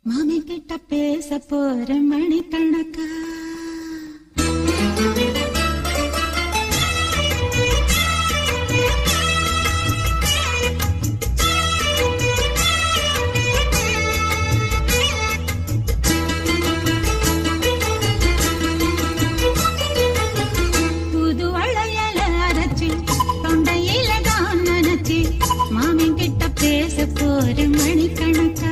மாமி கிட்ட பேச போற மணிக்கணக்கா புது வளையல அரைச்சி தொண்டையில தான் நினைச்சி மாமி கிட்ட பேச போற மணிக்கணக்கா